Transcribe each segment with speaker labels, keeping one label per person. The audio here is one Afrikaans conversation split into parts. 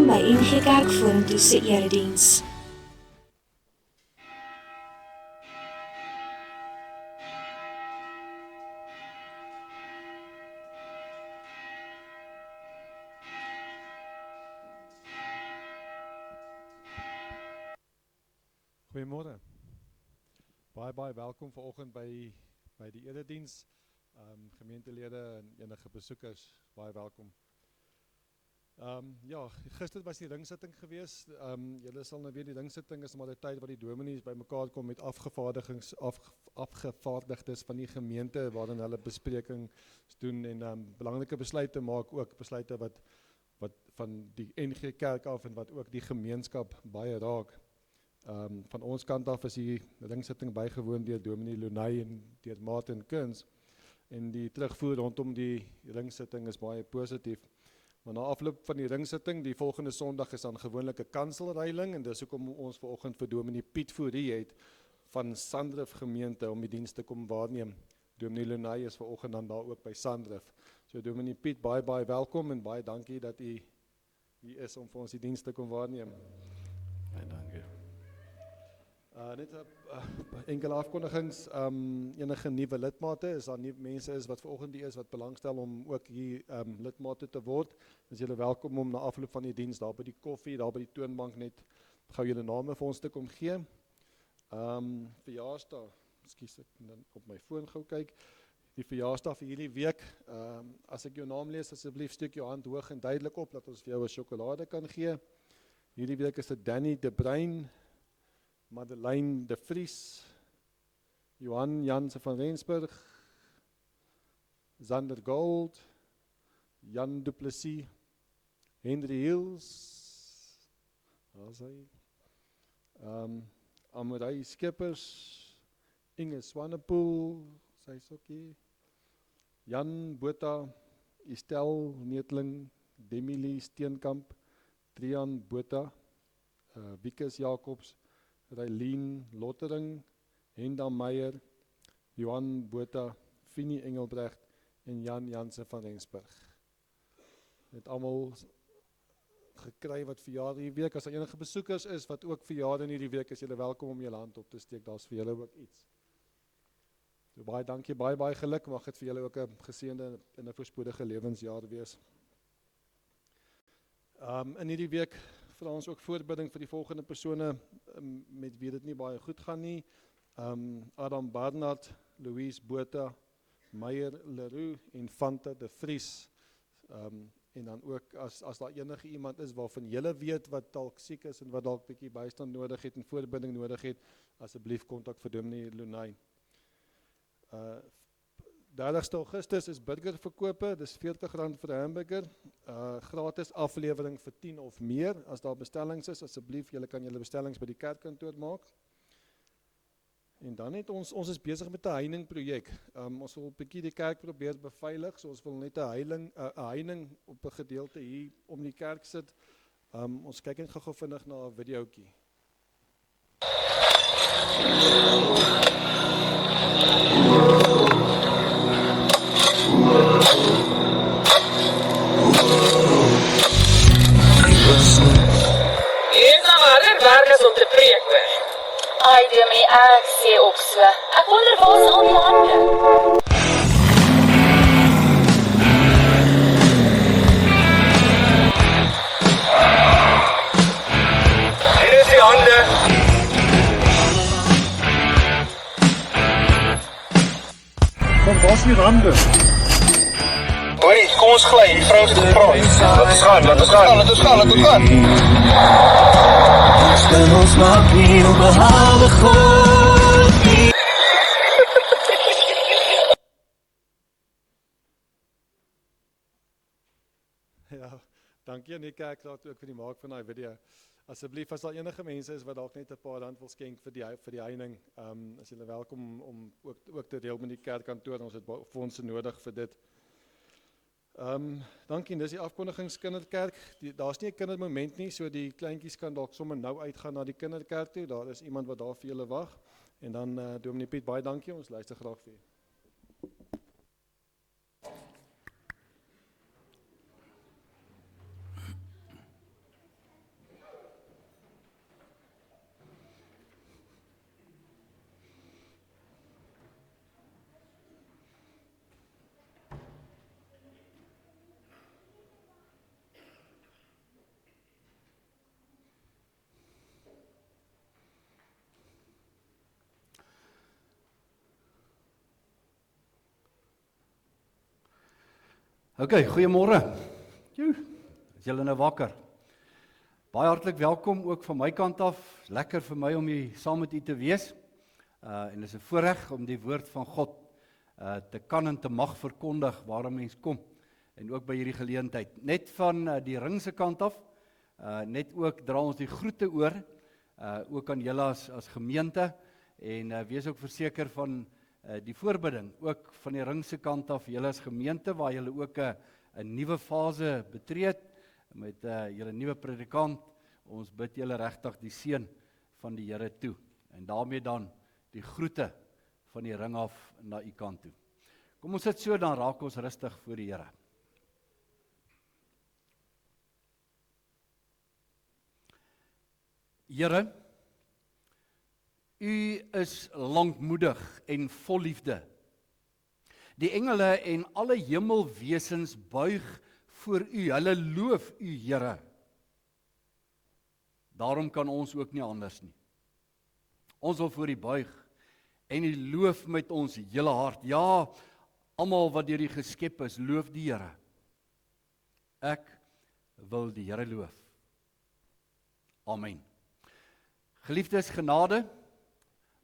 Speaker 1: by NG Kerk Vorentoe se erediens.
Speaker 2: Goeiemôre. Baie welkom vanoggend by die erediens. Gemeentelede en enige besoekers, baie welkom. Ja, gister was die ringsitting gewees. Julle sal nou weet die ringsitting is maar die tyd wat die dominees bymekaar kom met afgevaardigdes van die gemeente waarin hulle besprekings doen en belangrike besluite maak, ook besluite wat van die NG Kerk af en wat ook die gemeenskap baie raak. Van ons kant af is die ringsitting bygewoon deur Dominee Lunay en deur Martin Kuns en die terugvoer rondom die ringsitting is baie positief. Maar na afloop van die ringsitting, die volgende Sondag is dan gewoonlik 'n kanselreiling en dis hoekom ons vanoggend vir Dominee Piet Fourie het van Sandrift gemeente om die diens te kom waarneem. Dominee Lunay is vanoggend dan daar ook by Sandrift. So Dominee Piet, baie welkom en baie dankie dat u hier is om vir ons die diens te kom waarneem.
Speaker 3: Baie dankie.
Speaker 2: Net enkele afkondigings, enige nuwe lidmate, is daar nie mense is wat vanoggend hier is wat belangstel om ook hier lidmate te word, is julle welkom om na afloop van die diens daar by die koffie, daar by die toonbank net gou julle name vir ons te kom gee. Verjaarsdag, ekskuus ek dan op my foon gou kyk, die verjaarsdag vir hierdie week, as ek jou naam lees, asseblief steek jou hand hoog en duidelik op, dat ons vir jou 'n sjokolade kan gee. Hierdie week is dit Danny de Bruin, Madeleine de Vries, Johan Janse van Rensburg, Zander Gold, Jan Du Plessis, Henry Hills, daar is hy, Amorai Skippers, Inge Swanepoel, sy is ook hier, Jan Botha, Estelle Neetling, Demilie Steenkamp, Trian Botha, Wikus Jacobs, Raylien Lottering, Henda Meyer, Johan Botha, Fini Engelbrecht en Jan Janse van Rensburg. Het almal gekry wat verjaar hierdie week. As daar enige besoekers is wat ook verjaar in hierdie week, is julle welkom om julle hand op te steek. Daar's vir julle ook iets. So baie dankie, baie geluk. Mag dit vir julle ook 'n geseënde en 'n voorspoedige lewensjaar wees. In hierdie week vra ons ook voorbidding vir die volgende persone met wie dit nie baie goed gaan nie. Adam Barnard, Louise Botha, Meyer Leroux en Fanta de Vries. En dan ook as daar enige iemand is waarvan julle weet wat dalk siek is en wat dalk bietjie bystand nodig het en voorbidding nodig het, asseblief kontak vir Dominee Lunay. 30 Augustus is burgerverkope, dis R40 vir 'n hamburger, gratis aflewering vir 10 of meer. As daar bestellings is, asseblief, julle kan julle bestellings by die kerkkantoor maak. En dan het ons is besig met 'n heining projek. Ons wil 'n bietjie die kerk probeer beveilig, so ons wil net 'n heining op 'n gedeelte hier om die kerk sit. Ons kyk net gou vinnig na 'n videoetjie.
Speaker 4: Om te preek hoor.
Speaker 5: Ai, Dominee, ek sê ook so. Ek wonder waar is al die hande?
Speaker 4: Hier is die hande.
Speaker 2: Waar is die hande?
Speaker 4: Hoi, kom ons gly, die vrou het gepraat. Laat ons gaan.
Speaker 6: Ons maak nie onbehalwe God nie.
Speaker 2: Ja, dankie aan die kerkraad ook vir die maak van daai video. Asseblief, as daar enige mense is wat dalk net 'n paar rand wil skenk vir die heining, is julle welkom om ook te deel met die kerkkantoor. Ons het fondse nodig vir dit. Dankie, dis die afkondigingskinderkerk. Daar's nie 'n kindermoment nie, so die kleintjies kan dalk sommer nou uitgaan na die kinderkerk toe. Daar is iemand wat daar vir julle wag. En dan Dominee Piet, baie dankie. Ons luister graag vir u.
Speaker 3: Ok, goeiemôre. Joe, is julle nou wakker? Baie hartlik welkom ook van my kant af. Lekker vir my om hier saam met u te wees. En dit is 'n voorreg om die woord van God te kan en te mag verkondig waar 'n mens kom. En ook by hierdie geleentheid. Net van die ringse kant af, net ook dra ons die groete oor, ook aan julle as gemeente. En wees ook verseker van die voorbidding, ook van die ringse kant af, julle as gemeente, waar julle ook 'n nuwe fase betreed, met julle nuwe predikant. Ons bid julle regtig die seën van die Here toe. En daarmee dan die groete van die ring af na u kant toe. Kom ons sit so, dan raak ons rustig voor die Here. Here, u is lankmoedig en vol liefde. Die engele en alle hemelwesens buig voor u, hulle loof u, Here. Daarom kan ons ook nie anders nie. Ons wil voor u buig en u loof met ons hele hart. Ja, almal wat deur u geskep is, loof die Here. Ek wil die Here loof. Amen. Geliefdes, genade,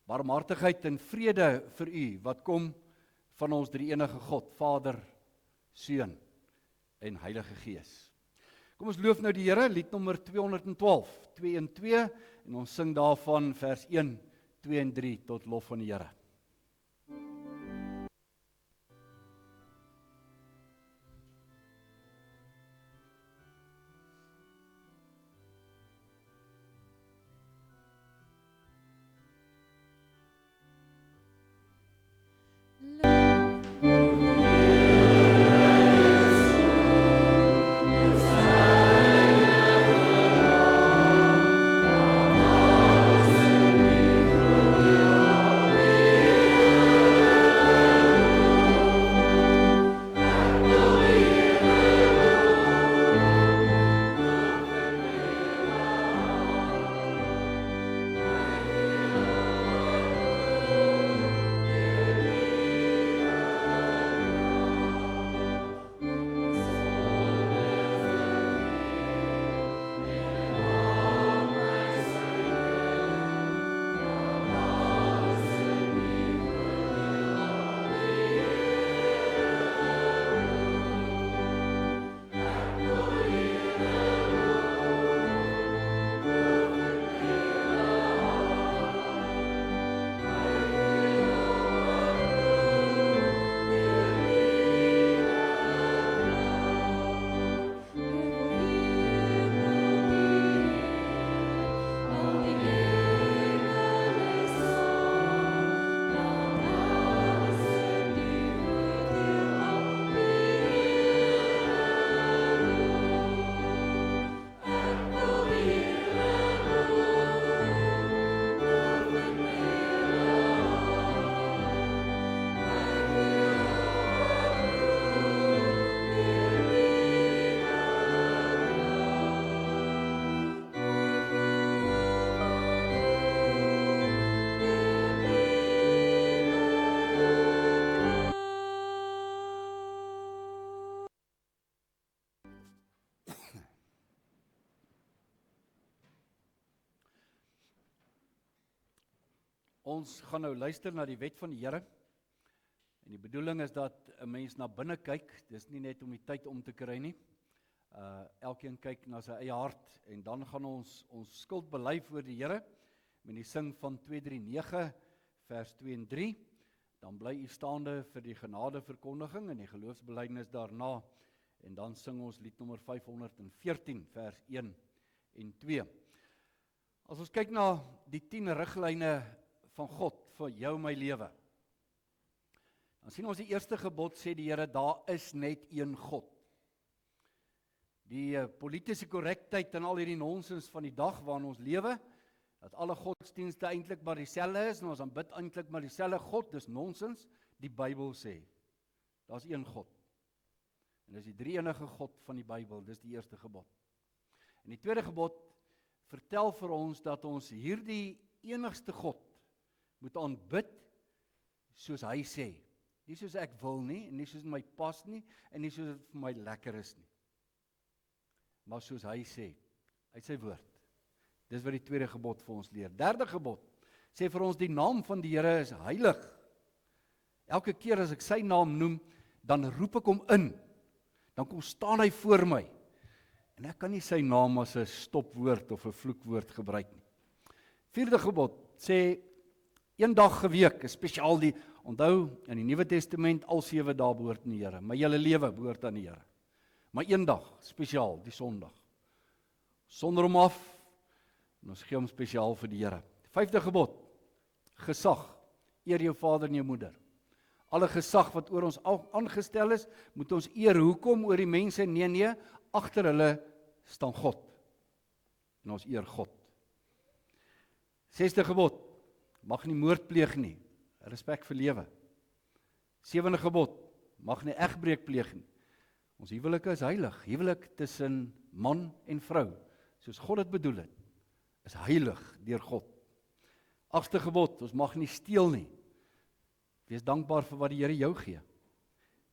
Speaker 3: barmhartigheid en vrede vir u, wat kom van ons drie-enige God, Vader, Seun en Heilige Gees. Kom ons loof nou die Here, lied nommer 212, 212, en ons sing daarvan vers 1, 2 en 3 tot lof van die Here. Ons gaan nou luister na die wet van die Here. En die bedoeling is dat 'n mens na binne kyk. Dis nie net om die tyd om te kry nie. Elkeen kyk na sy eie hart. En dan gaan ons skuld bely voor die Here met die sing van 239 vers 2 en 3. Dan bly u staande vir die genadeverkondiging en die geloofsbelijdenis daarna. En dan sing ons lied nommer 514 vers 1 en 2. As ons kyk na die 10 riglyne van God vir jou my lewe, dan sien ons die eerste gebod sê die Here, daar is net een God. Die politiese korrektheid en al hierdie nonsens van die dag waarin ons lewe, dat alle godsdienste eintlik maar dieselfde is en ons aanbid eintlik maar dieselfde God, dis nonsens. Die Bybel sê, daar's een God. En dis die drie-enige God van die Bybel, dis die eerste gebod. En die tweede gebod vertel vir ons dat ons hierdie enigste God moet aanbid soos hy sê. Nie soos ek wil nie, en nie soos my pas nie, en nie soos dit vir my lekker is nie. Maar soos hy sê, uit sy woord. Dis wat die tweede gebod vir ons leer. Derde gebod sê vir ons, die naam van die Here is heilig. Elke keer as ek sy naam noem, dan roep ek hom in. Dan kom staan hy voor my. En ek kan nie sy naam as 'n stopwoord of 'n vloekwoord gebruik nie. Vierde gebod sê, een dag 'n week, is spesiaal die, onthou, in die Nuwe Testament, al 7 dae behoort aan die Here. My hele lewe behoort aan die Here. Maar een dag, spesiaal, die Sondag. Sonder hom af, en ons gee hom spesiaal vir die Here. Vyfde gebod, gesag, eer jou vader en jou moeder. Alle gesag wat oor ons aangestel is, moet ons eer. Hoekom oor die mense? Nee, agter hulle staan God. En ons eer God. 6de gebod, mag nie moord pleeg nie. Respek vir lewe. 7de gebod, mag nie egbreek pleeg nie. Ons huwelike is heilig. Huwelik tussen man en vrou, soos God dit bedoel het, is heilig deur God. 8de gebod, ons mag nie steel nie. Wees dankbaar vir wat die Here jou gee.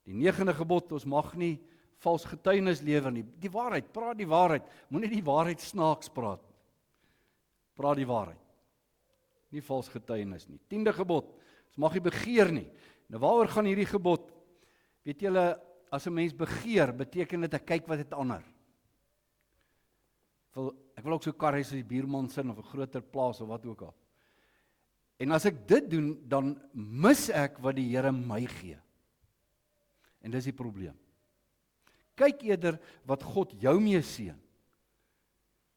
Speaker 3: Die 9de gebod, ons mag nie vals getuienis lewer nie. Die waarheid, praat die waarheid. Moenie die waarheid snaaks praat. Praat die waarheid. Nie vals getuienis nie. 10de gebod, ons mag nie begeer nie. Nou waaroor gaan hierdie gebod? Weet julle, as 'n mens begeer, beteken dit ek kyk wat het ander. Ek wil ook so kar hê soos die buurman sin of 'n groter plaas of wat ook al. En as ek dit doen, dan mis ek wat die Here my gee. En dis die probleem. Kyk eerder wat God jou mee seën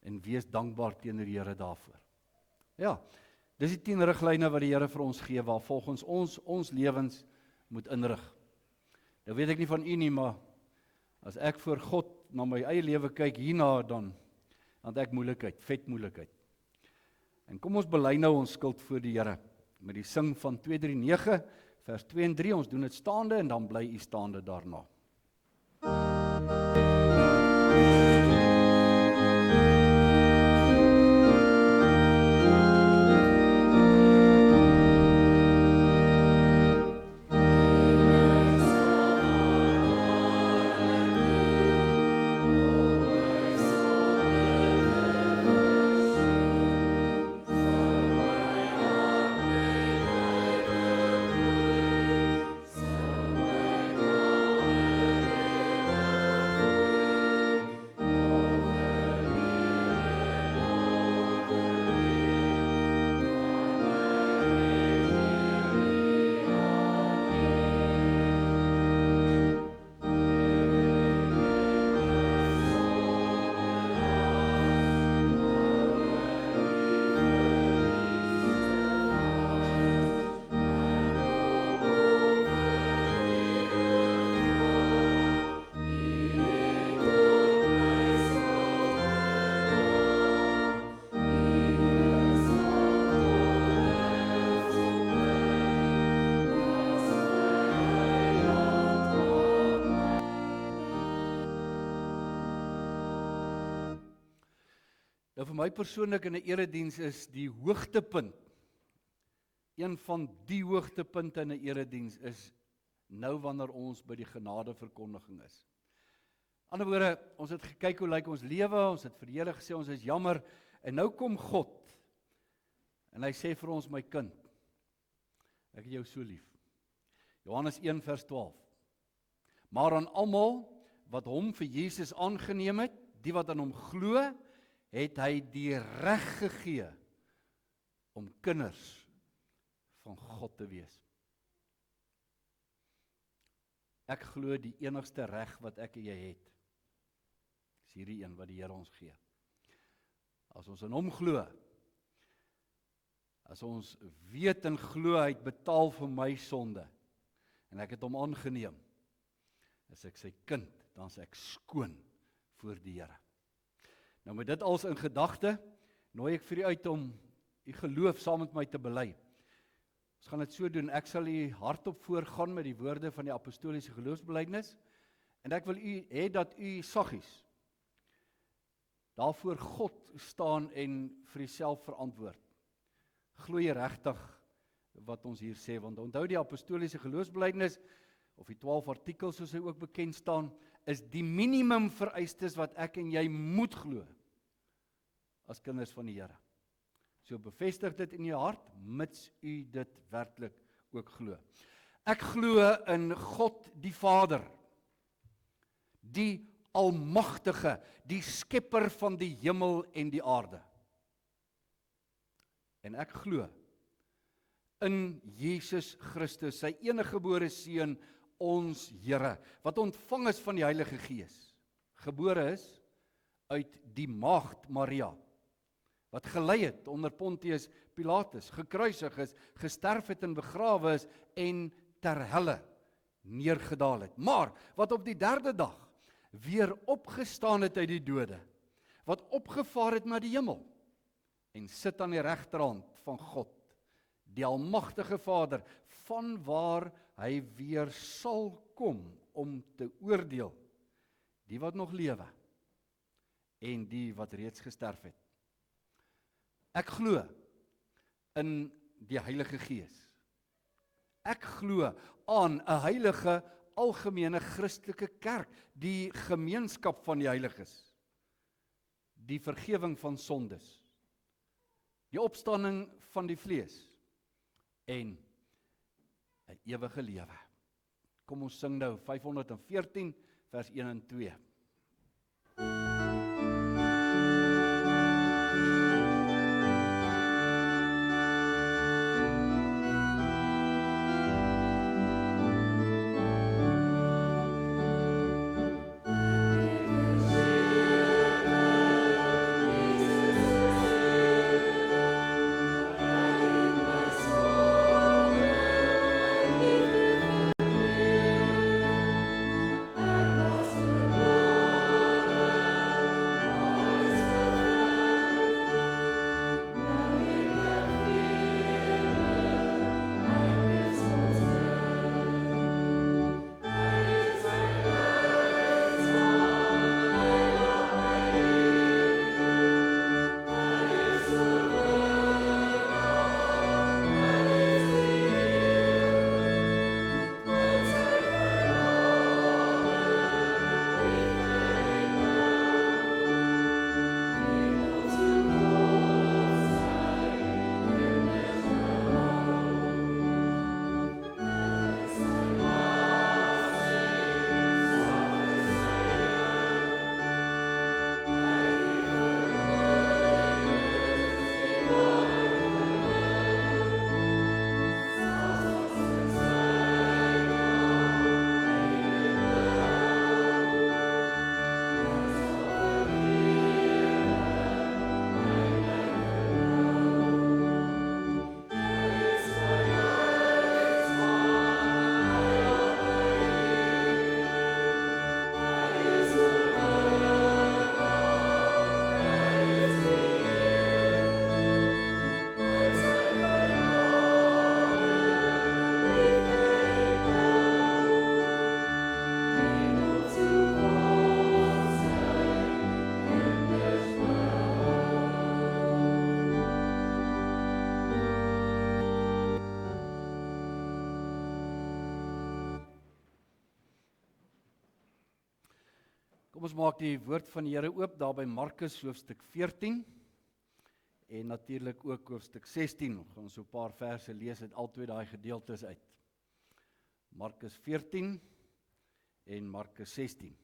Speaker 3: en wees dankbaar teenoor die Here daarvoor. Ja, dis die 10 riglyne wat die Here vir ons gee, waar volgens ons lewens moet inrig. Nou weet ek nie van u nie, maar as ek voor God na my eie lewe kyk hierna, dan het ek moeilikheid, vet moeilikheid. En kom ons bely nou ons skuld voor die Here met die sing van 239 vers 2 en 3. Ons doen dit staande en dan bly u staande daarna. Nou vir my persoonlik in 'n erediens is die hoogtepunt, een van die hoogtepunte in 'n erediens is nou wanneer ons by die genadeverkondiging is. Aan die ander woorde, ons het gekyk hoe lyk ons lewe, ons het vir die Here gesê ons is jammer, en nou kom God, en hy sê vir ons, my kind, ek het jou so lief. Johannes 1 vers 12. Maar aan almal wat hom vir Jesus aangeneem het, die wat aan hom glo, het hy die reg gegee om kinders van God te wees. Ek glo die enigste reg wat ek en jy het, is hierdie een wat die Here ons gee. As ons in hom glo, as ons weet en glo, hy het betaal vir my sonde, en ek het hom aangeneem, as ek sy kind, dan is ek skoon voor die Here. Nou met dit als in gedagte, nooi ek vir u uit om u geloof saam met my te bely. Ons gaan dit so doen, ek sal u hardop voorgaan met die woorde van die apostoliese geloofsbelijdenis, en ek wil u hê dat u saggies daarvoor God staan en vir uself verantwoord. Glo jy regtig wat ons hier sê, want onthou die apostoliese geloofsbelijdenis, of die 12 artikels soos hy ook bekend staan, is die minimum vereistes wat ek en jy moet glo, as kinders van die Here. So bevestig dit in jou hart, mits u dit werklik ook glo. Ek glo in God die Vader, die Almagtige, die skepper van die hemel en die aarde. En ek glo in Jesus Christus, sy eniggebore seun, ons Here, wat ontvang is van die Heilige Gees, gebore is uit die maagd Maria, wat gelei het onder Pontius Pilatus, gekruisig is, gesterf het en begrawe is en ter helle neergedaal het. Maar wat op die 3de dag weer opgestaan het uit die dode, wat opgevaar het na die hemel en sit aan die regterhand van God, die Almagtige Vader, van waar hy weer sal kom om te oordeel die wat nog lewe en die wat reeds gesterf het. Ek glo in die Heilige Gees. Ek glo aan 'n heilige, algemene Christelike kerk, die gemeenskap van die heiliges, die vergifnis van sondes, die opstanding van die vlees en 'n ewige lewe. Kom ons sing nou 514 vers 1 en 2. Kom ons maak die woord van die Here oop daar by Markus hoofstuk 14 en natuurlik ook hoofstuk 16. Ons gaan so 'n paar verse lees uit al twee daai gedeeltes uit. Markus 14 en Markus 16.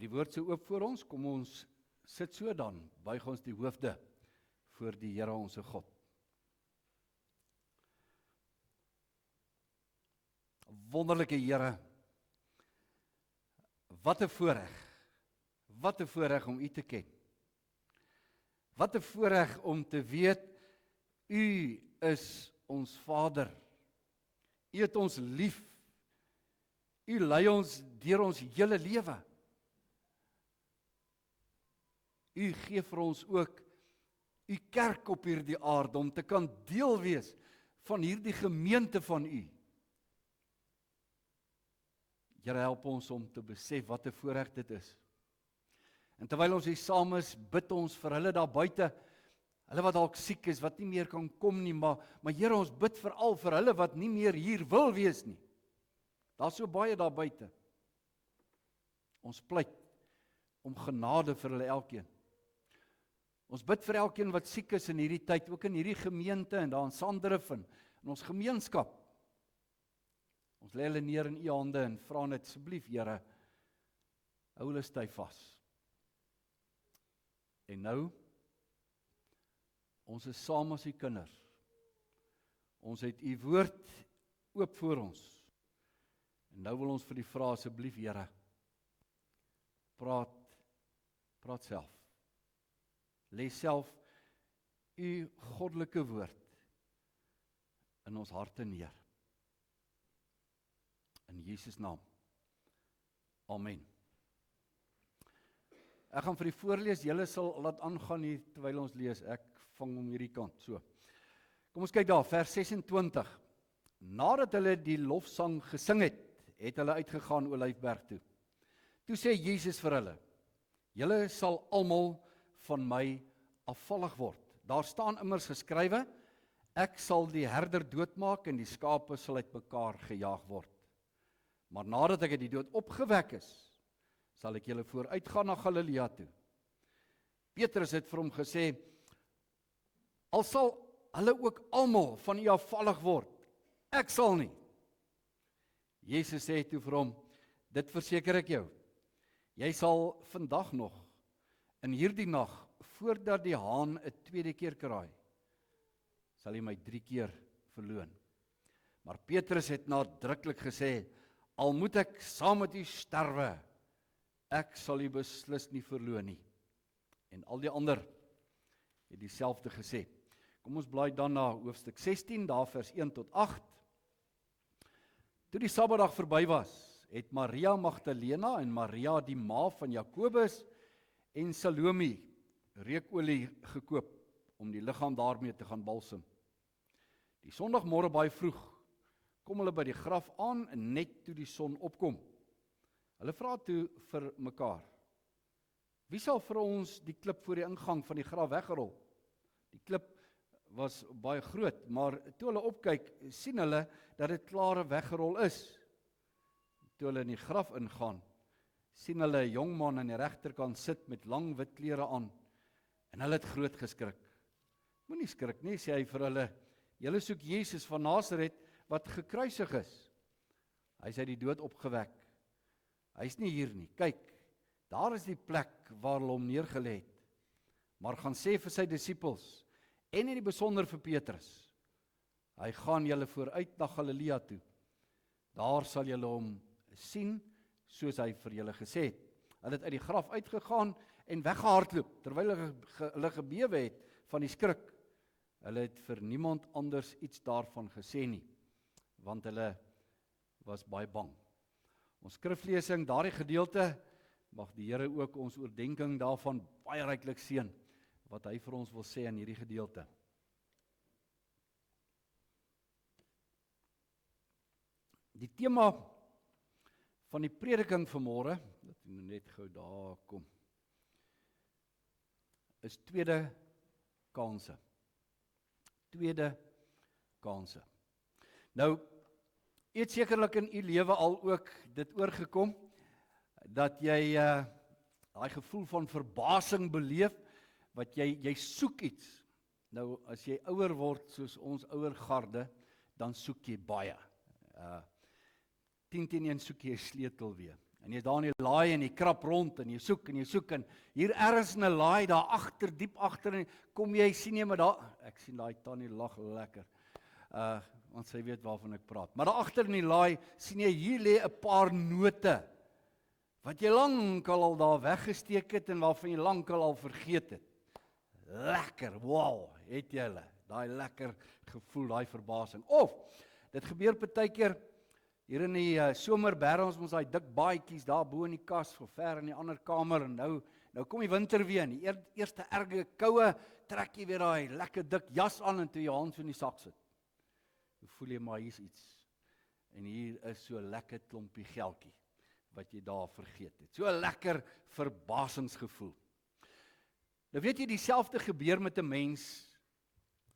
Speaker 3: Die woord so oop voor ons, kom ons sit so dan, buig ons die hoofde voor die Here onse God. Wonderlike Here, wat 'n voorreg om U te ken. Wat 'n voorreg om te weet, U is ons Vader. U het ons lief. U lei ons deur ons hele lewe. U gee vir ons ook U kerk op hierdie aarde om te kan deel wees van hierdie gemeente van U. Here, help ons om te besef wat 'n voorreg dit is. En terwyl ons hier saam is, bid ons vir hulle daar buite, hulle wat dalk siek is, wat nie meer kan kom nie, maar Here, ons bid veral vir hulle wat nie meer hier wil wees nie. Daar's so baie daar buite. Ons pleit om genade vir hulle elkeen. Ons bid vir elkeen wat siek is in hierdie tyd, ook in hierdie gemeente en daar in Sandrift en in ons gemeenskap. Ons lê hulle neer in U hande en vra net asseblief, Here, hou hulle styf vas. En nou, ons is saam as U kinders. Ons het U woord oop voor ons. En nou wil ons vir U vra asseblief, Here, praat self. Lê self U goddelike woord in ons harte neer. In Jesus naam. Amen. Ek gaan vir die voorlees, julle sal laat aangaan hier terwyl ons lees. Ek vang hom hierdie kant, so. Kom ons kyk daar, vers 26. Nadat hulle die lofsang gesing het, het hulle uitgegaan Olyfberg toe. Toe sê Jesus vir hulle, julle sal almal van my afvallig word. Daar staan immers geskrywe, ek sal die herder doodmaak en die skape sal uitmekaar gejaag word. Maar nadat ek uit die dood opgewek is, sal ek julle vooruitgaan na Galilea toe. Petrus het vir hom gesê, al sal hulle ook almal van u afvallig word, ek sal nie. Jesus sê toe vir hom, dit verseker ek jou, jy sal vandag nog, in hierdie nag, voordat die haan 'n tweede keer kraai, sal jy my 3 keer verloon. Maar Petrus het nadruklik gesê, al moet ek saam met u sterwe, ek sal u beslis nie verloon nie. En al die ander het dieselfde gesê. Kom ons blaai dan na hoofstuk 16, daar vers 1 tot 8. Toe die Sabbatdag verby was, het Maria Magdalena en Maria die ma van Jakobus en Salome reukolie gekoop om die liggaam daarmee te gaan balsem. Die Sondagmôre baie vroeg kom hulle by die graf aan net toe die son opkom. Hulle vra toe vir mekaar, wie sal vir ons die klip voor die ingang van die graf weggerol? Die klip was baie groot, maar toe hulle opkyk, sien hulle dat dit klaar weggerol is. Toe hulle in die graf ingaan, sien hulle 'n jong man aan die regterkant sit met lang wit klere aan, en hulle het groot geskrik. Moenie skrik nie, sê hy vir hulle, julle soek Jesus van Nasaret wat gekruisig is. Hy is uit die dood opgewek. Hy is nie hier nie. Kyk, daar is die plek waar hulle hom neergelê het. Maar gaan sê vir sy disippels, en in die besonder vir Petrus, hy gaan julle vooruit na Galilea toe. Daar sal julle hom sien, soos hy vir julle gesê het. Hulle het uit die graf uitgegaan en weggehardloop, terwyl hulle gebewe het van die skrik. Hulle het vir niemand anders iets daarvan gesê nie, want hulle was baie bang. Ons skriflesing, daardie gedeelte, mag die Here ook ons oordenking daarvan baie ryklik seën, wat hy vir ons wil sê in hierdie gedeelte. Die tema van die prediking vanmôre, dat jy net gou daar kom, is tweede kanse. Tweede kanse. Nou, het sekerlik in u lewe al ook dit oorgekom, dat jy daai gevoel van verbasing beleef, wat jy soek iets. Nou, as jy ouer word, soos ons ouer garde, dan soek jy baie. 10 soek jy 'n sleutel weer. En jy is daar in die laai en jy krap rond en jy soek en hier ergens in 'n laai daar agter, diep agter, en kom jy sien jy maar daar, ek sien daai tannie lag lekker. Want sy weet waarvan ek praat. Maar daar agter in die laai sien jy hier lê 'n paar note wat jy lankal al daar weggesteek het en waarvan jy lankal al vergeet het. Lekker, wow, het jy hulle. Daai lekker gevoel, daai verbasing. Of dit gebeur partykeer hier in die somer bære ons daai dik baadjies daar bo in die kas of ver in die ander kamer, en nou Nou kom die winter weer, en die eerste erge koue, trek jy weer daai lekker dik jas aan en toe jou hand so in die sak sit. Dan voel jy maar hier's iets. En hier is so lekker klompie geldjie wat jy daar vergeet het. So 'n lekker verbasingsgevoel. Nou weet jy, dieselfde gebeur met 'n mens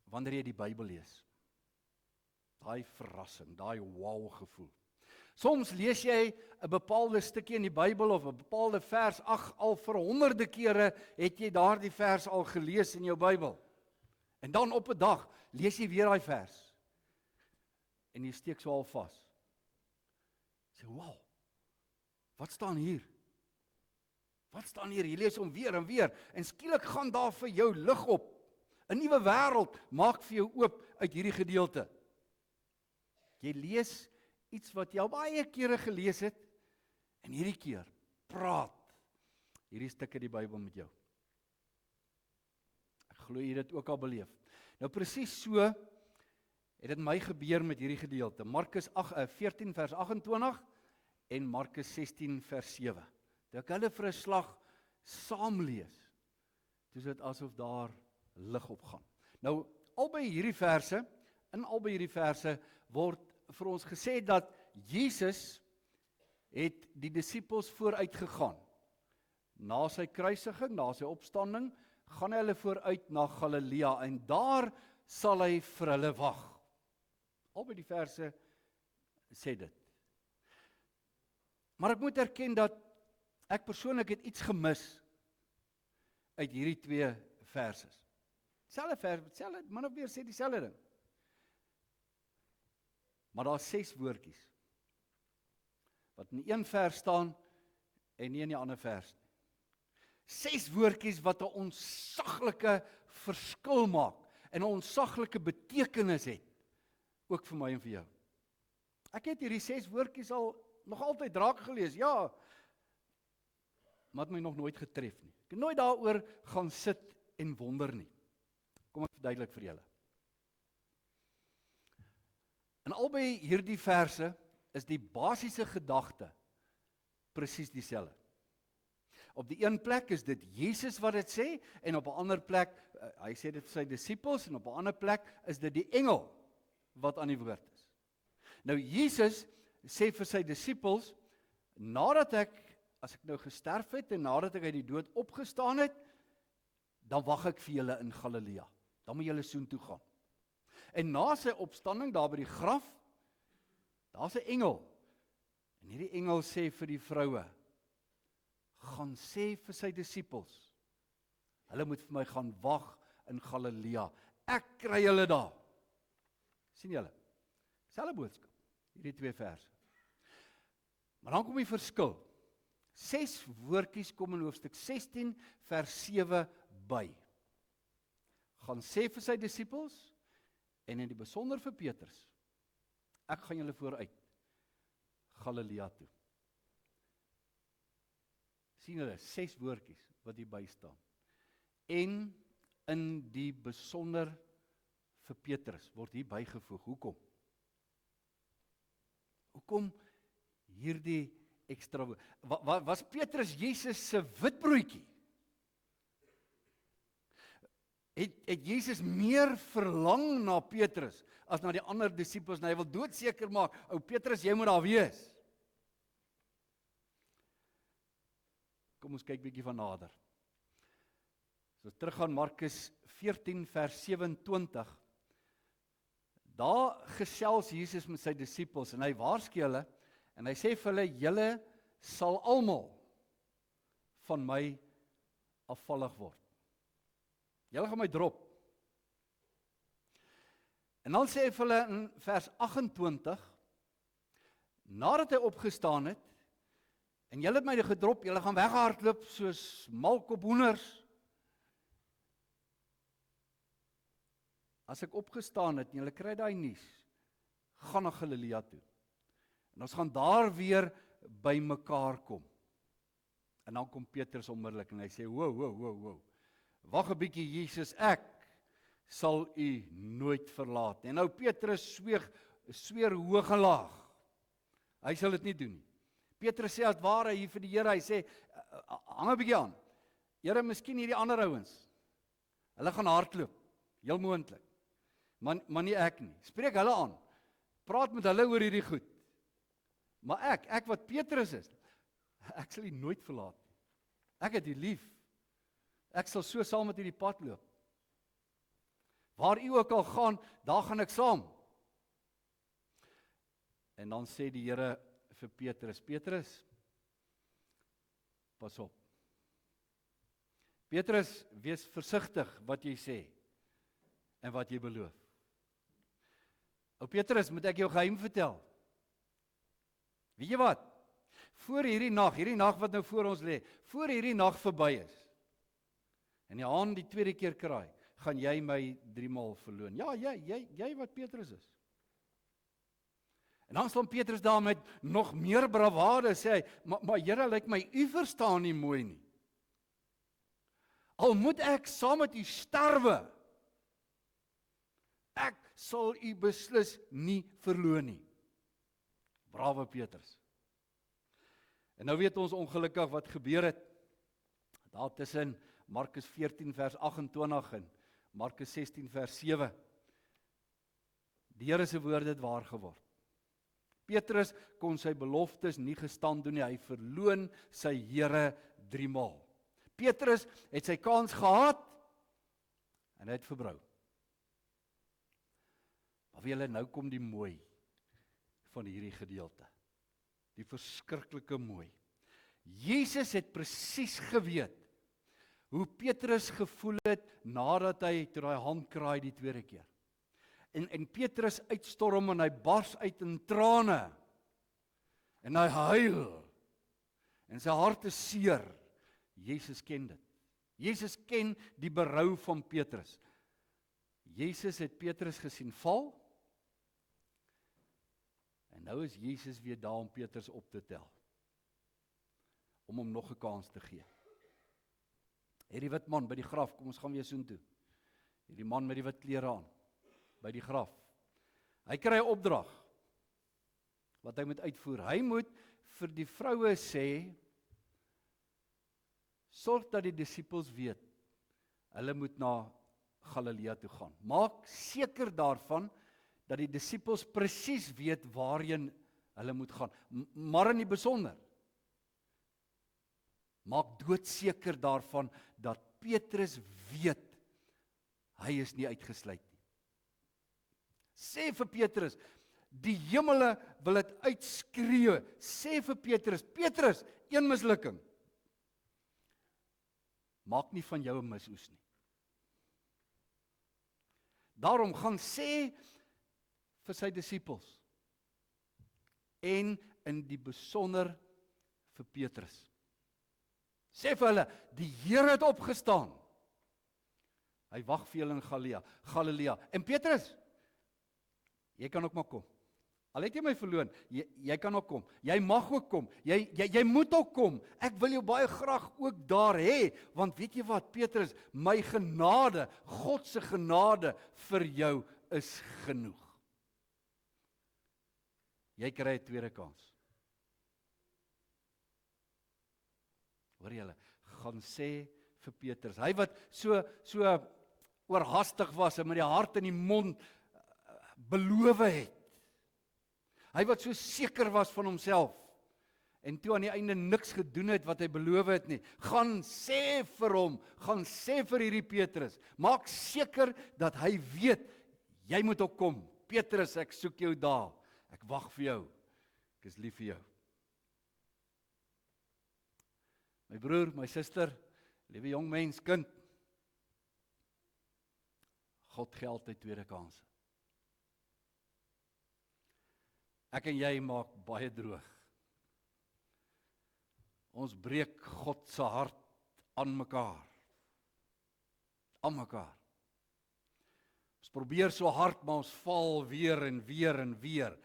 Speaker 3: wanneer jy die Bybel lees. Daai verrassing, daai wow gevoel. Soms lees jy 'n bepaalde stukkie in die Bybel of 'n bepaalde vers, al vir honderde kere het jy daardie vers al gelees in jou Bybel. En dan op 'n dag lees jy weer daai vers. En jy steek so al vas. Sê, wow, wat staan hier? Wat staan hier? Jy lees hom weer en weer, en skielik gaan daar vir jou lig op. 'n Nuwe wêreld maak vir jou oop uit hierdie gedeelte. Jy lees iets wat jy al baie kere gelees het, en hierdie keer praat hierdie stuk uit die Bybel met jou. Ek glo jy het dit ook al beleef. Nou presies so het dit my gebeur met hierdie gedeelte. Markus 14 vers 28 en Markus 16 vers 7. Toe ek hulle vir 'n slag saam lees, toe is dit asof daar lig opgaan. Nou, albei hierdie verse word vir ons gesê dat Jesus het die disippels vooruit gegaan. Na sy kruisiging, na sy opstanding, gaan hy hulle vooruit na Galilea, en daar sal hy vir hulle wag. Albei die verse sê dit. Maar ek moet erken dat ek persoonlik het iets gemis uit hierdie twee verses. Selfde vers, min of meer sê dieselfde ding. Maar daar is 6 woordjies wat in een vers staan en nie in die ander vers nie. 6 woordjies wat 'n ontsaglike verskil maak en 'n ontsaglike betekenis het, ook vir my en vir jou. Ek het hierdie 6 woordjies al nog altyd raak gelees, ja, maar het my nog nooit getref nie. Ek het nooit daaroor gaan sit en wonder nie. Kom ek verduidelik vir julle. In albei hierdie verse is die basiese gedagte presies dieselfde. Op die een plek is dit Jesus wat dit sê, en op 'n ander plek, hy sê dit vir sy disippels, en op 'n ander plek is dit die engel wat aan die woord is. Nou Jesus sê vir sy disippels, as ek nou gesterf het en nadat ek uit die dood opgestaan het, dan wag ek vir julle in Galilea. Dan moet julle soontoe gaan. En na sy opstanding daar by die graf, daar's 'n engel. En hierdie engel sê vir die vroue, gaan sê vir sy disippels, hulle moet vir my gaan wag in Galilea. Ek kry hulle daar. Sien julle? Selfde boodskap, hierdie twee verse. Maar dan kom die verskil. 6 woordjies kom in hoofstuk 16 vers 7 by. Gaan sê vir sy disippels, en in die besonder vir Petrus, ek gaan julle vooruit Galilea toe. Sien julle, 6 woordjies wat hier by staan. En in die besonder vir Petrus word hier bygevoeg. Hoekom? Hoekom hierdie ekstra? Was Petrus Jesus se witbroodjie? Het Jesus meer verlang na Petrus as na die ander disippels? Hy wil doodseker maak, ou Petrus, jy moet daar wees. Kom ons kyk bietjie van nader. So teruggaan Markus 14 vers 27. Daar gesels Jesus met sy disippels en hy waarsku hulle en hy sê vir hulle, julle sal almal van my afvallig word. Julle gaan my drop. En dan sê hy vir hulle in vers 28, nadat hy opgestaan het, en julle het my gedrop, julle gaan weghardloop soos malkop hoenders. As ek opgestaan het, en julle kry daai nuus, gaan na Galilea toe. En ons gaan daar weer by mekaar kom. En dan kom Petrus onmiddellik en hy sê, wow. Wag 'n bietjie Jesus, ek sal u nooit verlaat. En nou Petrus sweer hoog en laag. Hy sal dit nie doen nie. Petrus sê as ware hier vir die Here, hy sê, hang 'n bietjie aan. Here, miskien hierdie ander ouens. Hulle gaan hardloop, heel moontlik. Maar nie ek nie. Spreek hulle aan. Praat met hulle oor hierdie goed. Maar ek wat Petrus is, ek sal U nooit verlaat nie. Ek het U lief. Ek sal so saam met U die pad loop. Waar U ook al gaan, daar gaan ek saam. En dan sê die Here vir Petrus, Petrus, pas op. Petrus, wees versigtig wat jy sê en wat jy beloof. Ou Petrus, moet ek jou geheim vertel? Weet jy wat? Voor hierdie nag wat nou voor ons lê, voor hierdie nag verby is, en die haan die tweede keer kraai, gaan jy my 3 maal verloon. Ja, jy wat Petrus is. En dan staan Petrus daar met nog meer bravade, sê hy, maar Here, lyk my, U verstaan nie mooi nie. Al moet ek saam met U sterwe, ek sal U beslis nie verloon nie. Brawe Petrus. En nou weet ons ongelukkig wat gebeur het. Daar tussen Markus 14 vers 28 en Markus 16 vers 7. Die Here se woorde het waar geword. Petrus kon sy beloftes nie gestand doen nie. Hy verloon sy Here 3 maal. Petrus het sy kans gehad en hy het verbrou. Maar wie julle, nou kom die mooi van hierdie gedeelte. Die verskriklike mooi. Jesus het presies geweet hoe Petrus gevoel het nadat hy toe daai hand kraai die tweede keer. En Petrus uitstorm en hy bars uit in trane. En hy huil. En sy hart is seer. Jesus ken dit. Jesus ken die berou van Petrus. Jesus het Petrus gesien val. En nou is Jesus weer daar om Petrus op te tel. Om hom nog 'n kans te gee. Hierdie wit man by die graf, kom ons gaan weer soontoe. Hierdie man met die wit klere aan, by die graf. Hy kry 'n opdrag wat hy moet uitvoer. Hy moet vir die vroue sê, sorg dat die disippels weet, hulle moet na Galilea toe gaan. Maak seker daarvan, dat die disippels presies weet waarheen hulle moet gaan. Maar in die besonder, maak doodseker daarvan, dat Petrus weet, hy is nie uitgesluit nie. Sê vir Petrus, die hemele wil dit uitskree. Sê vir Petrus, Petrus, een mislukking. Maak nie van jou 'n misoes nie. Daarom gaan sê vir sy disippels en in die besonder vir Petrus. Sê vir hulle, die Here het opgestaan. Hy wag vir julle in Galilea. En Petrus, jy kan ook maar kom. Al het jy my verloon, jy kan ook kom. Jy mag ook kom. Jy moet ook kom. Ek wil jou baie graag ook daar hê, want weet jy wat, Petrus, my genade, God se genade vir jou is genoeg. Jy kry 'n tweede kans. Hoor julle, gaan sê vir Petrus, hy wat so oorhaastig was en met die hart in die mond beloof het. Hy wat so seker was van homself en toe aan die einde niks gedoen het wat hy beloof het nie. Gaan sê vir hom, gaan sê vir hierdie Petrus, maak seker dat hy weet, jy moet ook kom. Petrus, ek soek jou daar. Ek wag vir jou. Ek is lief vir jou. My broer, my suster, liewe jong mens, kind. God gee altyd tweede kanse. Ek en jy maak baie droog. Ons breek God se hart aan mekaar. Aan mekaar. Ons probeer so hard, maar ons val weer en weer en weer.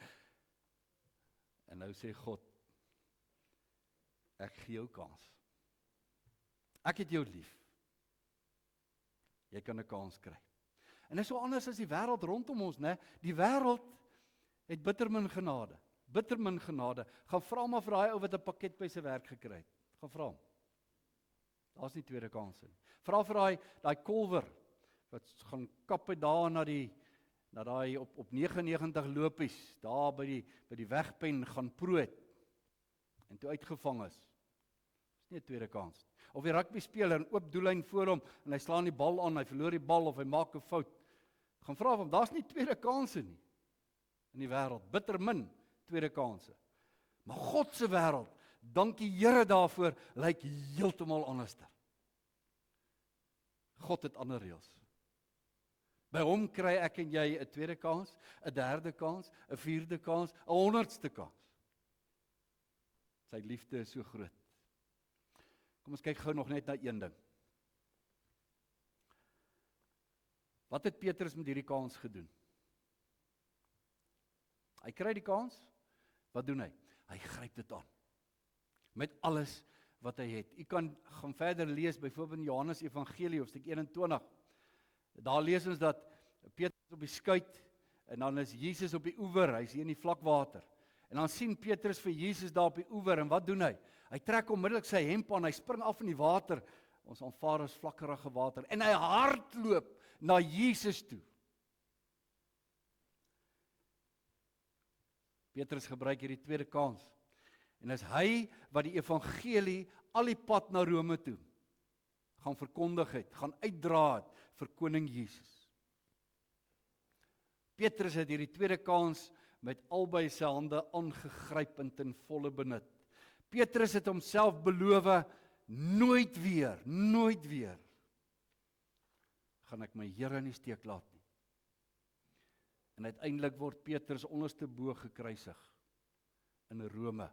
Speaker 3: En nou sê God, ek gee jou kans. Ek het jou lief. Jy kan 'n kans kry. En dit is so anders as die wêreld rondom ons, né? Die wêreld het bitter min genade. Bitter min genade. Gaan vra maar vir daai ou wat 'n pakket by sy werk gekry het. Gaan vra hom. Daar's nie tweede kanse nie. Vra vir daai kolwer wat gaan kap daar na daai op 99 lopies, daar by die wegpen gaan proot en toe uitgevang is. Dis nie 'n tweede kans nie. Of die rugby speler in oop doellyn voor hom en hy slaan die bal aan, hy verloor die bal of hy maak 'n fout. Gaan vra hom, daar's nie tweede kanse nie in die wêreld, bitter min tweede kanse. Maar God se wêreld, dankie Here daarvoor, lyk heeltemal anderster. God het ander reëls. By hom kry ek en jy 'n tweede kans, 'n derde kans, 'n vierde kans, 'n 100ste kans. Sy liefde is so groot. Kom ons kyk gou nog net na een ding. Wat het Petrus met hierdie kans gedoen? Hy kry die kans, wat doen hy? Hy gryp dit aan. Met alles wat hy het. U kan gaan verder lees, byvoorbeeld in Johannes Evangelie, hoofstuk 21. Daar lees ons dat Petrus op die skuit, en dan is Jesus op die oewer, hy is hier in die vlakwater. En dan sien Petrus vir Jesus daar op die oewer, en wat doen hy? Hy trek onmiddellik sy hemp aan, hy spring af in die water, ons aanvaar as vlakkerige water, en hy hardloop na Jesus toe. Petrus gebruik hierdie tweede kans, en is hy wat die evangelie al die pad na Rome toe gaan verkondig het, gaan uitdra het vir koning Jesus. Petrus het hierdie tweede kans met albei sy hande aangegryp en ten volle benut. Petrus het homself beloof, nooit weer gaan ek my Here in die steek laat nie. En uiteindelik word Petrus onderste bo gekruisig in Rome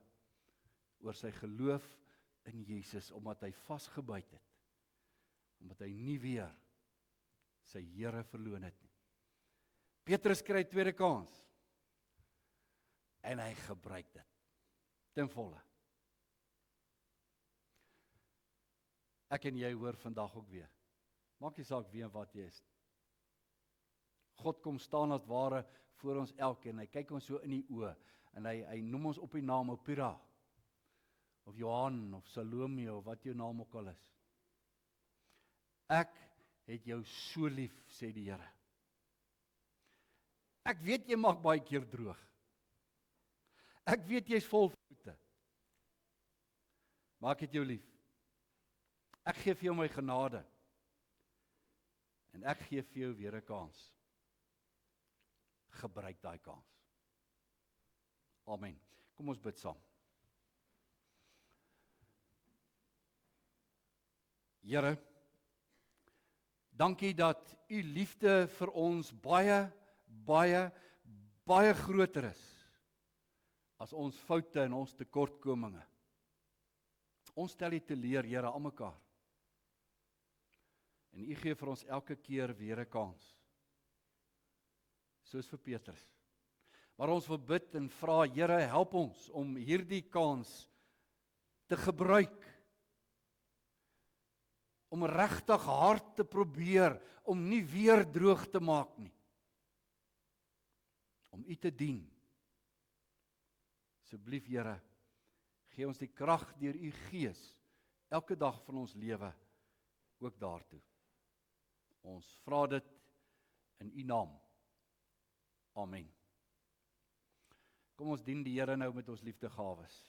Speaker 3: oor sy geloof in Jesus, omdat hy vasgebyt het, omdat hy nie weer sy Here verloon het nie. Petrus kry tweede kans en hy gebruik dit ten volle. Ek en jy hoor vandag ook weer. Maak nie saak wie en wat jy is. God kom staan as ware voor ons elkeen, hy kyk ons so in die oë en hy noem ons op die naam Opira of Johan of Salome of wat jou naam ook al is. Ek het jou so lief, sê die Here. Ek weet jy maak baie keer droog. Ek weet jy's vol foute. Maar ek het jou lief. Ek gee vir jou my genade. En ek gee vir jou weer 'n kans. Gebruik daai kans. Amen. Kom ons bid saam. Here, dankie dat u liefde vir ons baie groter is as ons foute en ons tekortkominge. Ons stel u teleur, Here, aan mekaar. En u gee vir ons elke keer weer 'n kans. Soos vir Petrus. Maar ons wil bid en vra, Here, help ons om hierdie kans te gebruik. Om regtig hard te probeer, om nie weer droog te maak nie. Om u te dien. Asseblief, Here, gee ons die krag deur u Gees, elke dag van ons lewe, ook daartoe. Ons vra dit in u naam. Amen. Kom ons dien die Here nou met ons liefdegawes.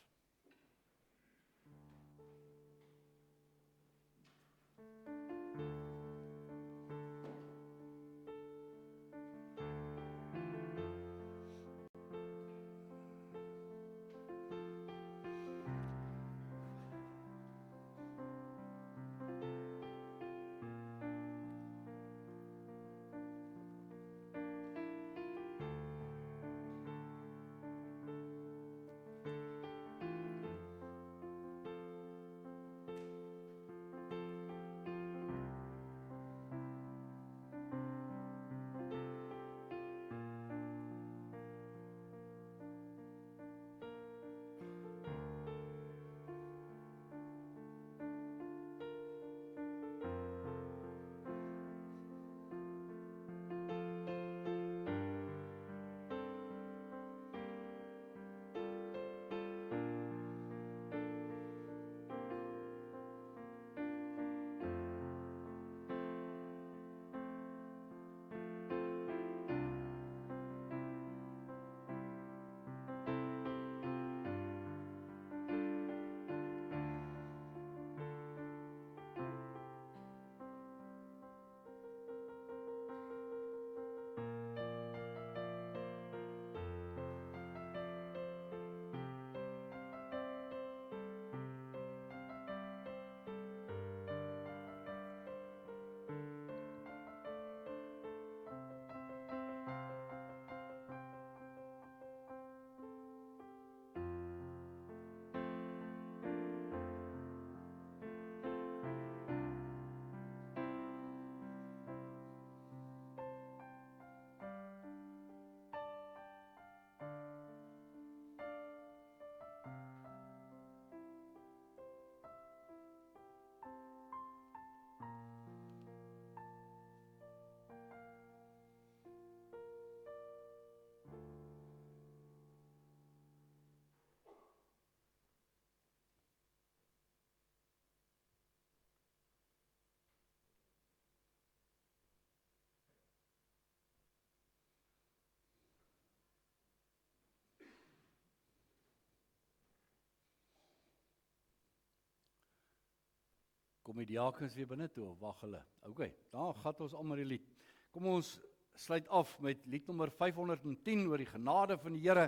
Speaker 3: Kom die diakens weer binne toe, of wag hulle? OK, dan gaan ons almal die lied. Kom ons sluit af met lied nommer 510 oor die genade van die Here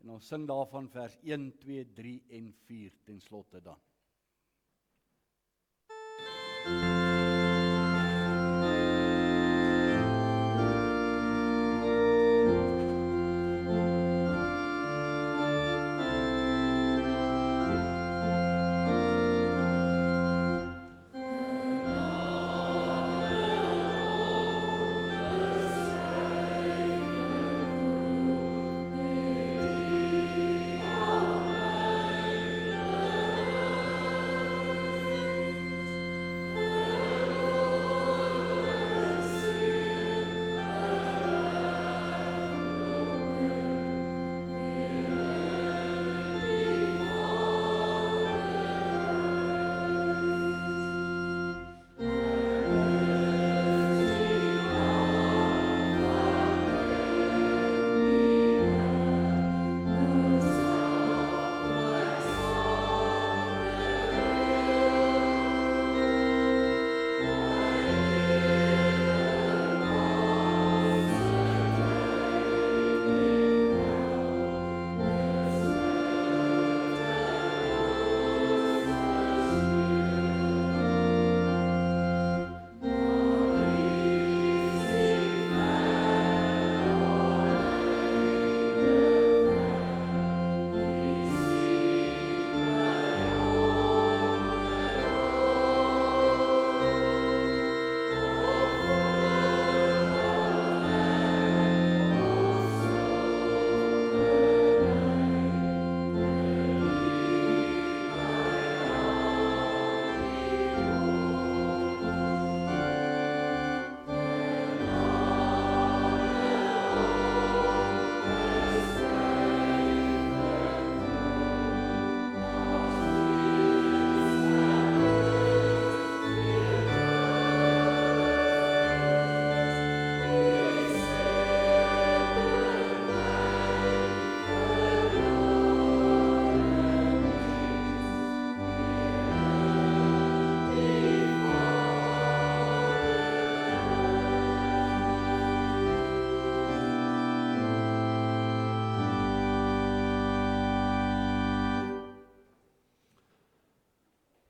Speaker 3: en ons sing daarvan vers 1, 2, 3 en 4 ten slotte dan.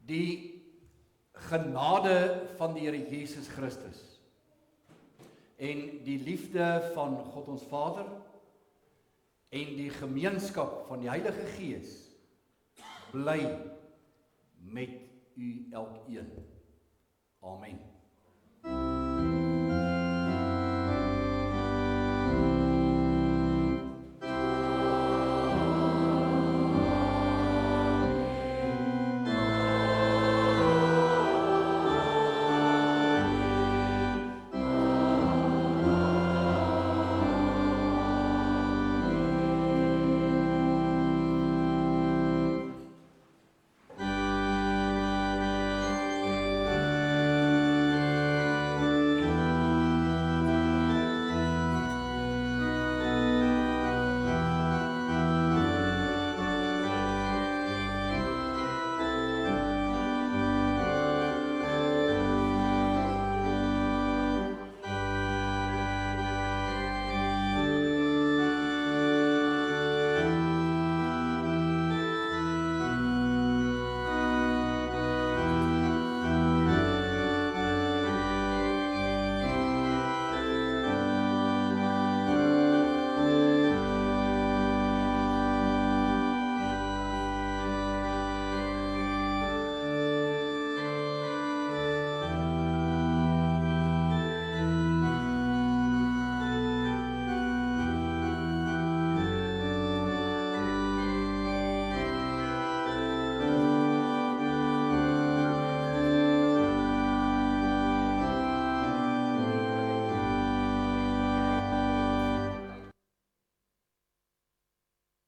Speaker 3: Die genade van die Here Jesus Christus en die liefde van God ons Vader en die gemeenskap van die Heilige Gees bly met u elkeen. Amen.